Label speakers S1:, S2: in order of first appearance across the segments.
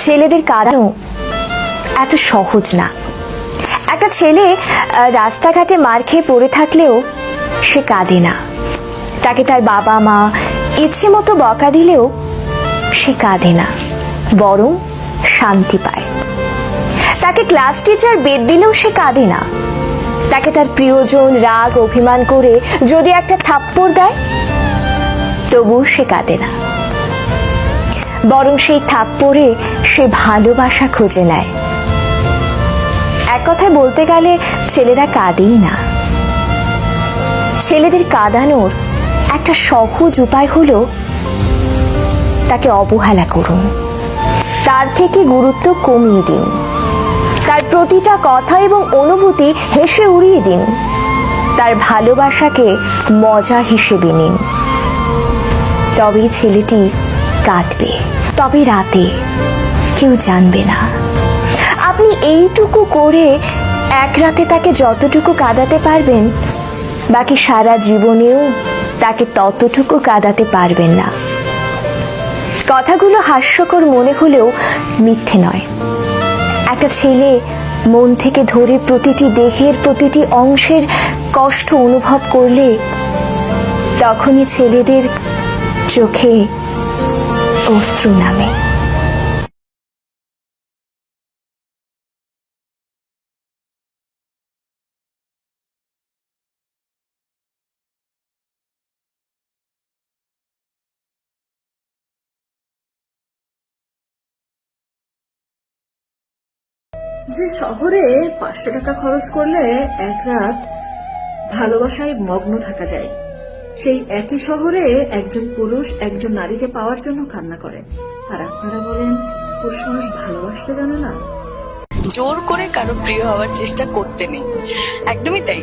S1: ছেলেদের কাঁদানো এত সহজ না। একটা ছেলে রাস্তাঘাটে মার খেয়ে পড়ে থাকলেও সে কাঁদে না। তাকে তার বাবা মা ইচ্ছে মতো বকা দিলেও সে কাঁদে না, বরং শান্তি পায়। তাকে ক্লাস টিচার বেত দিলেও সে কাঁদে না। তাকে তার প্রিয়জন রাগ অভিমান করে যদি একটা থাপ্পড় দেয় তবুও সে কাঁদে না, বরং সেই থাপ্পড়ে সে ভালোবাসা খুঁজে নেয়। এক কথায় বলতে গেলে ছেলেরা কাঁদেই না। ছেলেদের কাঁদানোর একটা সহজ উপায় হলো তাকে অবহেলা করুন, তার থেকে গুরুত্ব কমিয়ে দিন, তার প্রতিটা কথা এবং অনুভূতি হেসে উড়িয়ে দিন, তার ভালোবাসাকে মজা হিসেবে নিন। তবেই ছেলেটি কাঁদবে, তবে রাতে কেউ জানবে না। আপনি এইটুকু করে এক রাতে তাকে যতটুকু কাঁদাতে পারবেন, বাকি সারা জীবনেও তাকে ততটুকু কাঁদাতে পারবেন না। কথাগুলো হাস্যকর মনে হলেও মিথ্যে নয়। একটা ছেলে মন থেকে ধরে প্রতিটি দেহের প্রতিটি অংশের কষ্ট অনুভব করলে তখনই ছেলেদের চোখে অশ্রু নামে।
S2: যে শহরে 500 টাকা খরচ করলে এক রাত ভালোবাসায় মগ্ন থাকা যায়, সেই একই শহরে একজন পুরুষ একজন নারীকে পাওয়ার জন্য কান্না করে। আর আপনারা বলেন পুরুষ মানুষ ভালোবাসতে জানে না।
S3: জোর করে কারো প্রিয় হওয়ার চেষ্টা করতে নেই, একদমই তাই।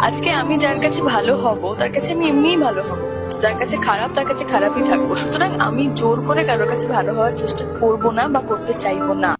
S3: আজকে আমি যার কাছে ভালো হব তার কাছে আমি এমনিই ভালো হব, যার কাছে খারাপ তার কাছে খারাপই থাকবো। সুতরাং আমি জোর করে কারোর কাছে ভালো হওয়ার চেষ্টা করব না বা করতে চাইবো না।